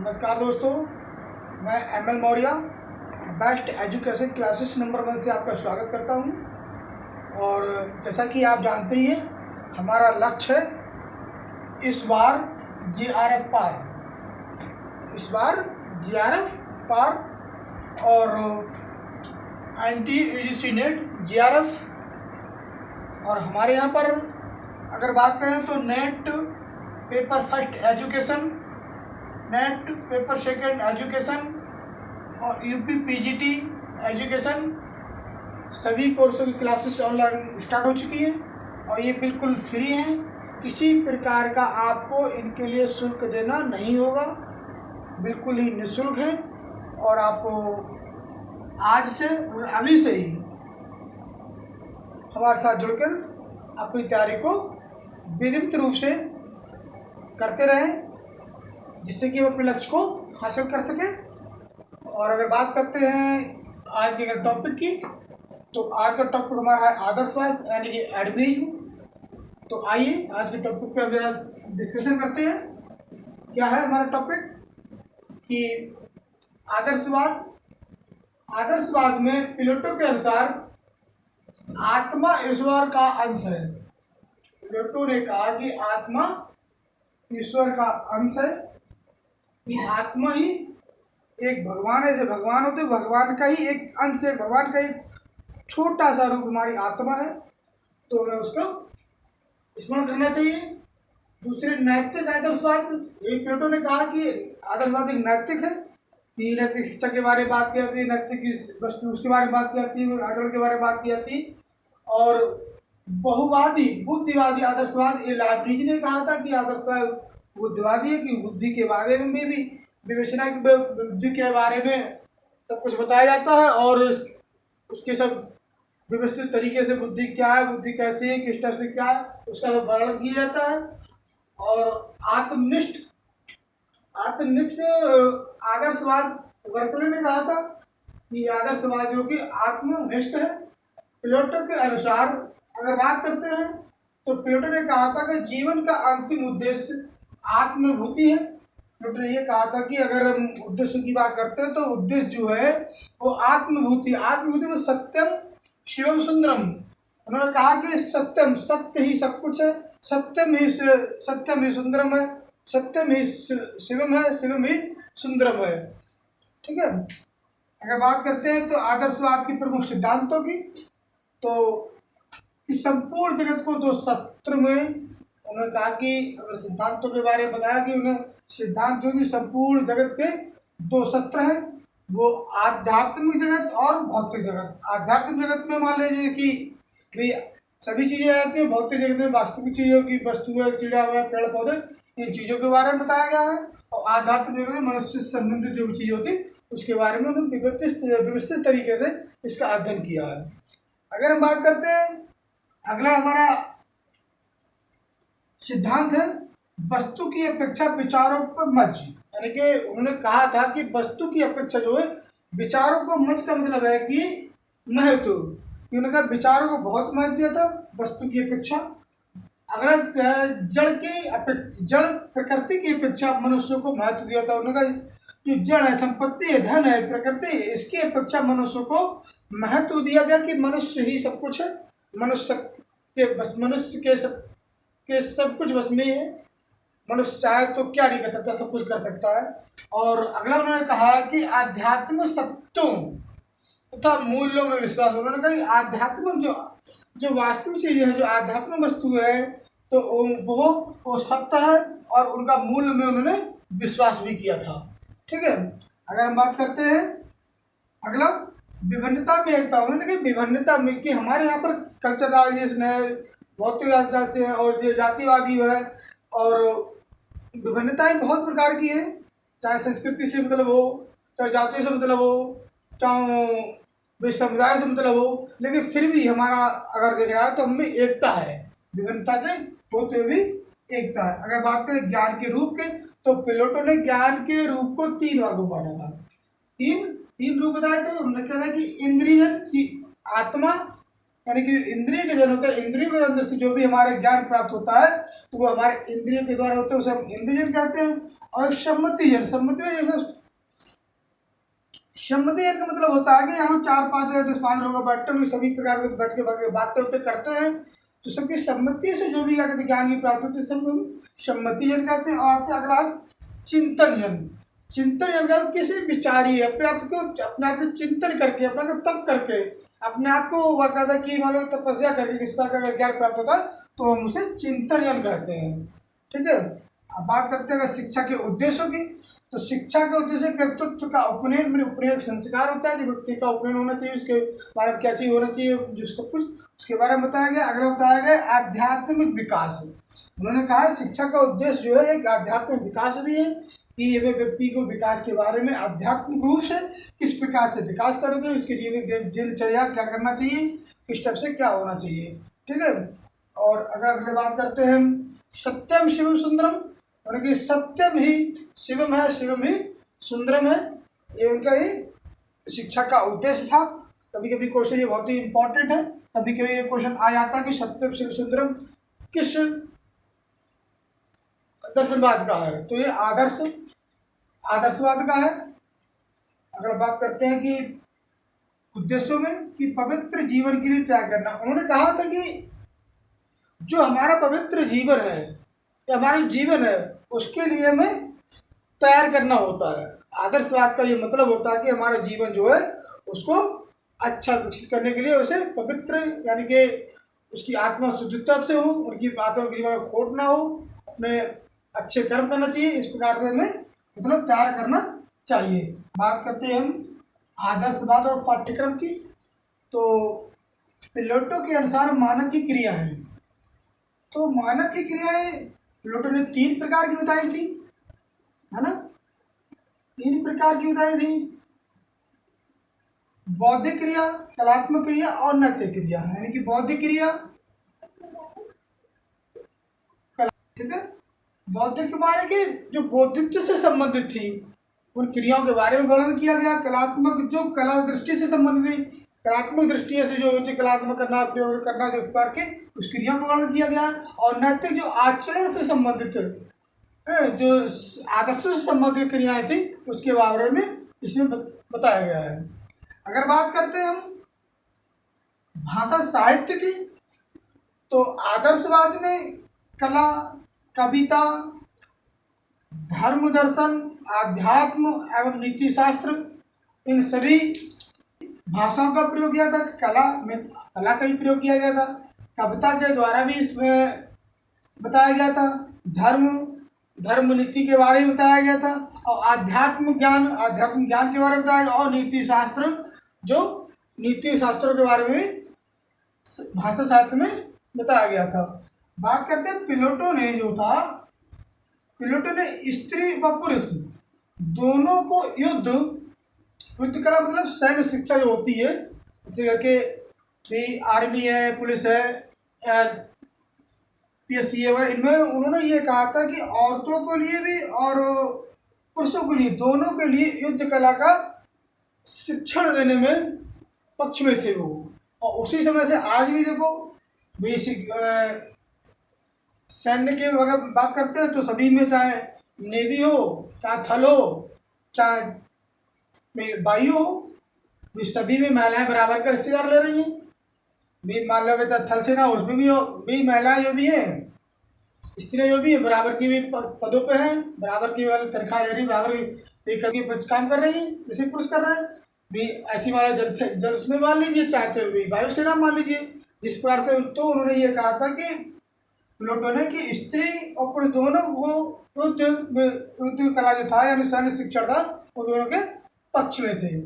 नमस्कार दोस्तों, मैं ML Maurya best education classes number 1 से आपका स्वागत करता हूं। और जैसा कि आप जानते ही हैं, हमारा लक्ष्य है इस बार जीआरएफ पार और एंटी यूजीसी नेट जीआरएफ। और हमारे यहाँ पर अगर बात करें तो net paper first education, net paper second education और यूपी पीजीटी एजुकेशन, सभी कोर्सों की क्लासेस ऑनलाइन स्टार्ट हो चुकी हैं और ये बिल्कुल फ्री हैं। किसी प्रकार का आपको इनके लिए शुल्क देना नहीं होगा, बिल्कुल ही निःशुल्क है। और आपको आज से अभी से ही हमारे साथ जुड़कर अपनी तैयारी को विधिवत रूप से करते रहें, जिससे कि हम अपने लक्ष्य को हासिल कर सकें। और अगर बात करते हैं आज के अगर टॉपिक की, तो आज का टॉपिक हमारा है आदर्शवाद यानी कि एडमिनिज्म। तो आइए आज के टॉपिक पे हम जरा डिस्कशन करते हैं। क्या है हमारा टॉपिक कि आदर्शवाद में प्लेटो के अनुसार आत्मा ईश्वर का अंश है। प्लेटो ने कहा कि आत्मा ईश्वर का अंश है, कि आत्मा ही एक भगवान है। जैसे भगवान होते भगवान का ही एक अंश है, भगवान का एक छोटा सा रूप हमारी आत्मा है, तो हमें उसको स्मरण करना चाहिए। दूसरे नैतिक आदर्शवाद, एक प्लेटो ने कहा कि आदर्शवाद एक नैतिक है, कि नैतिक शिक्षा के बारे में बात की जाती है, नैतिक वस्तु उसके बारे में बात की जाती है, आचरण के बारे में बात की जाती है। और बहुवादी बुद्धिवादी आदर्शवाद, ये लाइब्रेरी ने कहा था कि आदर्शवाद बुद्धिवादी है, कि बुद्धि के बारे में भी विवेचना की, बुद्धि के बारे में सब कुछ बताया जाता है और उसके सब व्यवस्थित तरीके से बुद्धि क्या है, बुद्धि कैसी है, किस टाइप से क्या है, उसका वर्णन किया जाता है। और आत्मनिष्ठ आदर्शवाद, वर्कले ने कहा था कि आदर्शवाद जो कि आत्मनिष्ठ है। प्लेटो के अनुसार अगर बात करते हैं तो प्लेटो ने कहा था कि जीवन का अंतिम उद्देश्य आत्मभूति है। प्लेटो ने ये कहा था कि अगर हम उद्देश्य की बात करते हैं तो उद्देश्य जो है वो आत्मभूति में सत्यम शिवम सुंदरम। उन्होंने कहा कि सत्य ही सब कुछ है, सत्यम ही सुंदरम है, सत्यम ही शिवम है, शिवम ही सुंदरम है। ठीक है। अगर बात करते हैं तो आदर्शवाद की प्रमुख सिद्धांतों की, तो इस संपूर्ण जगत को दो सत्र में उन्होंने कहा कि अगर सिद्धांतों के बारे में बताया कि उन्हें सिद्धांत जो कि संपूर्ण जगत के दो सत्र हैं, वो आध्यात्मिक जगत और भौतिक जगत। आध्यात्मिक जगत में मान लीजिए कि भाई सभी चीज़ें आती हैं, भौतिक जगत में वास्तविक चीज़ों की, वस्तुएं, चिड़िया हुआ, पेड़ पौधे, इन चीज़ों के बारे में बताया गया है। और आध्यात्मिक जगत में मनुष्य से संबंधित जो भी चीज़ होती है उसके बारे में उन्होंने व्यवस्थित तरीके से इसका अध्ययन किया है। अगर हम बात करते हैं, अगला हमारा सिद्धांत है वस्तु की अपेक्षा विचारों पर मच। यानी कि उन्होंने कहा था कि वस्तु की अपेक्षा जो है विचारों को मच का मतलब है कि महत्व। उन्होंने कहा विचारों को बहुत महत्व दिया था वस्तु की अपेक्षा। अगला जड़ प्रकृति की अपेक्षा मनुष्य को महत्व दिया था। उन्होंने कहा जो जड़ है, संपत्ति है, धन है, प्रकृति, इसकी अपेक्षा मनुष्य को महत्व दिया गया कि मनुष्य ही सब कुछ है, मनुष्य के सब कुछ बस में है। मनुष्य चाहे तो क्या नहीं कर सकता, सब कुछ कर सकता है। और अगला उन्होंने कहा कि आध्यात्मिक सत्यों तथा मूल्यों में विश्वास। उन्होंने कहा कि आध्यात्मिक जो वास्तविक चीजें हैं, जो आध्यात्मिक वस्तु है, तो वो सत्य है और उनका मूल्य में उन्होंने विश्वास भी किया था। ठीक है। अगर हम बात करते हैं अगला विभिन्नता में एकता। उन्होंने कहा विभिन्नता में कि हमारे यहाँ पर कल्चरलाइजेशन है, भौतिकवाद है और ये जातिवादी है, और विभिन्नताएं बहुत प्रकार की हैं, चाहे संस्कृति से मतलब हो, चाहे जाति से मतलब हो, चाहे समुदाय से मतलब हो, लेकिन फिर भी हमारा अगर देखा जाए तो हमें एकता है, विभिन्नता के होते हुए भी एकता है। अगर बात करें ज्ञान के रूप के, तो प्लेटो ने ज्ञान के रूप को 3 भागों बांटा था। तीन रूप बताए थे। उन्होंने कहा था कि इंद्रिय की आत्मा, यानी कि इंद्रिय के जन होता है, इंद्रियों के अंदर से जो भी हमारे ज्ञान प्राप्त होता है तो वो हमारे इंद्रियों के द्वारा होता है, उसे हम इंद्रियजन कहते हैं। और सम्मति जन, सम्मति में जैसे सम्मति जन का मतलब होता है कि यहाँ 4-5 लोग बैठते हैं, सभी प्रकार के बैठ के बातें होते करते हैं, तो सबकी सम्मति से जो भी क्या कहते हैं ज्ञान की प्राप्ति होती है सब सम्मति जन कहते हैं। और आते हैं अगला चिंतन जन। चिंतन जन का किसी विचारी अपने आप को चिंतन करके, अपने को तप करके, अपने आप को बाकायदा की मान लो तपस्या करके किस प्रकार का ज्ञान प्राप्त होता है, तो हम उसे चिंतन जन कहते हैं। ठीक है। अब बात करते हैं शिक्षा के उद्देश्यों की, तो शिक्षा के उद्देश्य व्यक्तित्व का उपनयन, मेरे उपनयन संस्कार होता है कि व्यक्ति का उपनयन होना चाहिए, उसके बारे में क्या चीज़ होना चाहिए, जो सब कुछ उसके बारे में बताया गया। अगला बताया गया आध्यात्मिक विकास। उन्होंने कहा शिक्षा का उद्देश्य जो है एक आध्यात्मिक विकास भी है, कि ये व्यक्ति को विकास के बारे में आध्यात्मिक रूप से किस प्रकार से विकास करोगे, उसके जीवन दिनचर्या क्या करना चाहिए, किस टाइप से क्या होना चाहिए। ठीक है। और अगर अगले बात करते हैं सत्यम शिवम सुंदरम, कि सत्यम ही शिवम है, शिवम ही सुंदरम है, ये उनका ही शिक्षा का उद्देश्य था। कभी कभी क्वेश्चन ये बहुत ही इंपॉर्टेंट है, कभी कभी ये क्वेश्चन आ जाता है कि सत्यम शिव सुंदरम किस दर्शनवाद का है, तो ये आदर्शवाद का है। अगर बात करते हैं कि उद्देश्यों में कि पवित्र जीवन के लिए त्याग करना, उन्होंने कहा था कि जो हमारा पवित्र जीवन है या हमारा जीवन है उसके लिए हमें तैयार करना होता है। आदर्शवाद का ये मतलब होता है कि हमारा जीवन जो है उसको अच्छा विकसित करने के लिए उसे पवित्र, यानी कि उसकी आत्मा शुद्धता से हो, उनकी बातों की जीवन में खोट ना हो, अपने अच्छे कर्म करना चाहिए, इस प्रकार से हमें मतलब तैयार करना चाहिए। बात करते हैं हम आदर्शवाद और पाठ्यक्रम की, तो प्लेटो के अनुसार मानव की क्रिया है, तो मानव की क्रियाएं प्लेटो ने 3 प्रकार की बताई थी, है ना, 3 प्रकार की बताई थी, बौद्धिक क्रिया, कलात्मक क्रिया और नैतिक क्रिया। यानी कि बौद्धिक क्रिया, ठीक है, बौद्धिक के बारे की जो बौद्धित्व से संबंधित थी उन क्रियाओं के बारे में वर्णन किया गया। कलात्मक जो कला दृष्टि से संबंधित, कलात्मक दृष्टि से जो होती कलात्मक करना, प्रयोग करना, जो प्रकार के उस क्रिया को वर्णन किया गया। और नैतिक जो आचरण से संबंधित जो आदर्शों से संबंधित क्रियाएं थी उसके बारे में इसमें बताया गया है। अगर बात करते हैं हम भाषा साहित्य की, तो आदर्शवाद में कला, कविता, धर्म दर्शन, आध्यात्म एवं नीति शास्त्र, इन सभी भाषाओं का प्रयोग किया था। कला में कला का भी प्रयोग किया गया था, कविता के द्वारा भी इसमें बताया गया था, धर्म नीति के बारे में बताया गया था, और आध्यात्म ज्ञान के बारे में बताया गया, और नीति शास्त्र, जो नीति शास्त्रों के बारे में भी भाषा साहित्य में बताया गया था। बात करते हैं प्लेटो ने स्त्री व पुरुष दोनों को युद्ध कला मतलब सैन्य शिक्षा जो होती है, जैसे करके भी आर्मी है, पुलिस है, पीएससी है, इनमें उन्होंने ये कहा था कि औरतों के लिए भी और पुरुषों के लिए, दोनों के लिए युद्ध कला का शिक्षण देने में पक्ष में थे वो। और उसी समय से आज भी देखो बेसिक सैन्य के अगर बात करते हैं तो सभी में, चाहे नेवी हो, चाहे थल हो, चाहे वायु हो, सभी में महिलाएं बराबर का हिस्सेदार ले रही हैं। भी मान लो कि थल सेना उसमें भी महिलाएं जो भी हैं, स्त्रियां जो भी हैं, बराबर की भी पदों पे हैं, बराबर की वाली तनख्वाह ले रही, बराबर की काम कर रही हैं जैसे पुरुष कर रहे हैं। भी ऐसी वाला जल में मान लीजिए, चाहे तो भी वायुसेना मान लीजिए, जिस प्रकार से। तो उन्होंने ये कहा था कि प्लेटो ने कि स्त्री और पुरुष दोनों को युद्ध कला जो था, यानी सैन्य शिक्षण था, वो दोनों के पक्ष में थे।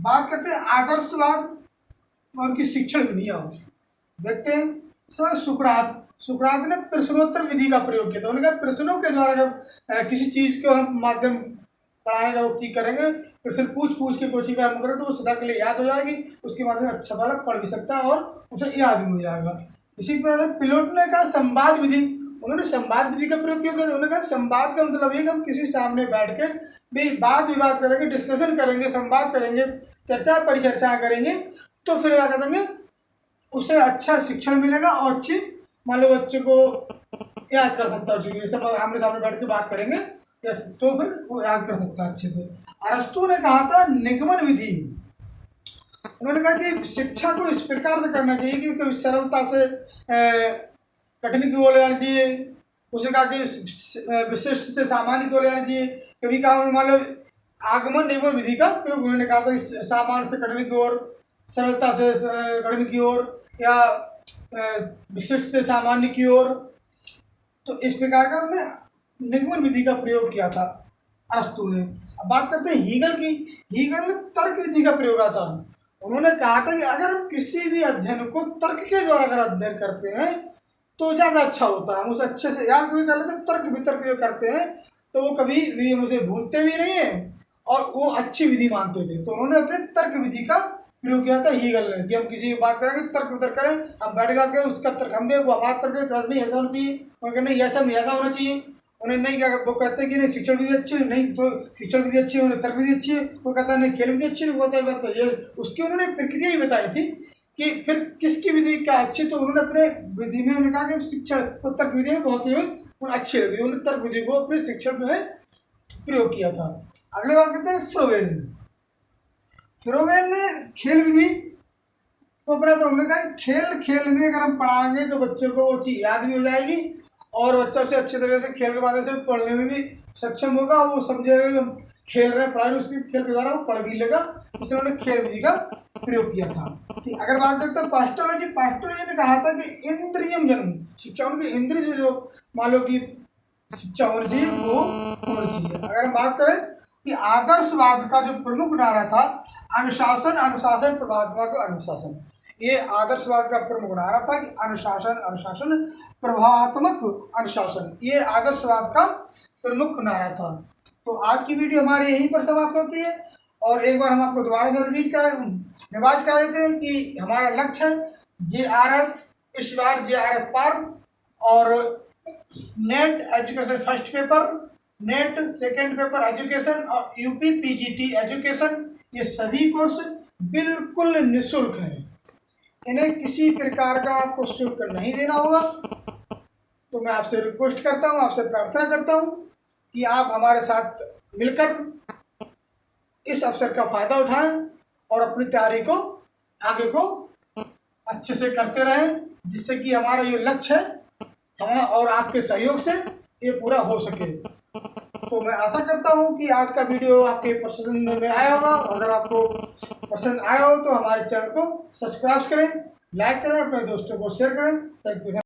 बात करते हैं आदर्शवाद और उनकी शिक्षण विधियाँ देखते हैं। सर सुकरात ने प्रश्नोत्तर विधि का प्रयोग किया था। उन्होंने कहा प्रश्नों के द्वारा जब किसी चीज़ को हम माध्यम पढ़ाने का चीज करेंगे, प्रश्न पूछ के कोई चीज़ का हम करें तो वो सदा के लिए याद हो जाएगी, उसके माध्यम में अच्छा बालक पढ़ भी सकता है और उसे याद भी हो जाएगा। इसी प्रकार से प्लेटो ने कहा संवाद विधि, उन्होंने संवाद विधि का प्रयोग किया। उन्होंने कहा संवाद का मतलब है कि हम किसी सामने बैठ के भी वाद विवाद करेंगे, डिस्कशन करेंगे, संवाद करेंगे, चर्चा परिचर्चा करेंगे, तो फिर क्या करेंगे, उसे अच्छा शिक्षण मिलेगा और अच्छी मान लो बच्चे को याद कर सकता है। सब आमने सामने बैठ के बात करेंगे यस, तो फिर वो याद कर सकता है अच्छे से। अरस्तु ने कहा था निगमन विधि। उन्होंने कहा कि शिक्षा को इस प्रकार से करना चाहिए कि कभी सरलता से कठिन की ओर ले जानी चाहिए। उसने कहा कि विशिष्ट से सामान्य की ओर ले जानी चाहिए। कभी कहा मान लो आगमन निगमन विधि का प्रयोग उन्होंने कहा था सामान्य से कठिन की ओर, सरलता से कठिन की ओर, या विशिष्ट से सामान्य की ओर। तो इस प्रकार का उन्होंने निगमन विधि का प्रयोग किया था अरस्तु ने। अब बात करते हैं हीगल की। हीगल ने तर्क विधि का प्रयोग किया था। उन्होंने कहा था कि अगर हम किसी भी अध्ययन को तर्क के द्वारा अगर अध्ययन करते हैं तो ज़्यादा अच्छा होता है, हम उसे अच्छे से याद भी कर लेते हैं। तर्क वितर्क जो करते हैं तो वो कभी भी हम उसे भूलते भी नहीं है और वो अच्छी विधि मानते थे। तो उन्होंने अपने तर्क विधि का प्रयोग किया था हीगल ने कि हम किसी की बात करेंगे तर्क वितर्क करें, हम बैठ बात करें उसका तर्क हम दें, वो बात करके तो नहीं ऐसा होना चाहिए, उन्होंने नहीं ऐसा नहीं ऐसा होना चाहिए। उन्हें नहीं क्या वो कहते हैं कि नहीं शिक्षण विधि अच्छी है, नहीं तो शिक्षण विधि अच्छी है, उन्हें तर्क विधि अच्छी है, वो कहता है नहीं खेल विधि अच्छी है, वो कहता है ये। उसकी उन्होंने प्रक्रिया ही बताई थी कि फिर किसकी विधि क्या अच्छी। तो उन्होंने अपने विधि में उन्होंने कहा कि शिक्षण तो तर्क विधि में बहुत ही उन्हें अच्छी लगी, उन्होंने तर्क विधि को अपने शिक्षण में प्रयोग किया था। अगले बात कहते हैं फ्रोवेल। फ्रोवेल ने खेल विधि तो अपना तो उन्होंने कहा खेल खेल में अगर हम पढ़ाएंगे तो बच्चों को वो चीज़ याद भी हो जाएगी और बच्चा उसे अच्छे तरीके से खेल के माध्यम से पढ़ने में भी सक्षम होगा। वो समझेगा कि हम खेल रहे हैं, पढ़ा रहे उसके खेल के द्वारा वो पढ़ भी लेगा। इसलिए उन्होंने खेल विधि का प्रयोग किया था। ठीक, अगर बात करते हैं पास्टोलॉजी। पास्टोलॉजी ने कहा था कि इंद्रियम जन्म शिक्षा, उनकी इंद्रिय जो मान लो कि शिक्षा होनी चाहिए वो होनी चाहिए। अगर हम बात करें कि आदर्शवाद का जो प्रमुख नारा था अनुशासन अनुशासन प्रभावात्मक अनुशासन, ये आदर्शवाद का प्रमुख नारा था कि अनुशासन अनुशासन प्रभावात्मक अनुशासन, ये आदर्शवाद का प्रमुख नारा था। तो आज की वीडियो हमारी यहीं पर समाप्त होती है और एक बार हम आपको दोबारा से रिवाइज करा देते हैं कि हमारा लक्ष्य है JRF, इस बार JRF पार और net education first paper, net second paper education और UP PGT एजुकेशन, ये सभी कोर्स बिल्कुल निःशुल्क हैं। इन्हें किसी प्रकार का आपको शुल्क नहीं देना होगा। तो मैं आपसे रिक्वेस्ट करता हूँ, आपसे प्रार्थना करता हूँ कि आप हमारे साथ मिलकर इस अवसर का फायदा उठाएं और अपनी तैयारी को आगे को अच्छे से करते रहें, जिससे कि हमारा ये लक्ष्य है हमारा और आपके सहयोग से ये पूरा हो सके। तो मैं आशा करता हूँ कि आज का वीडियो आपके पसंद में आया होगा। अगर आपको पसंद आया हो तो हमारे चैनल को सब्सक्राइब करें, लाइक करें, अपने दोस्तों को शेयर करें। Thank you.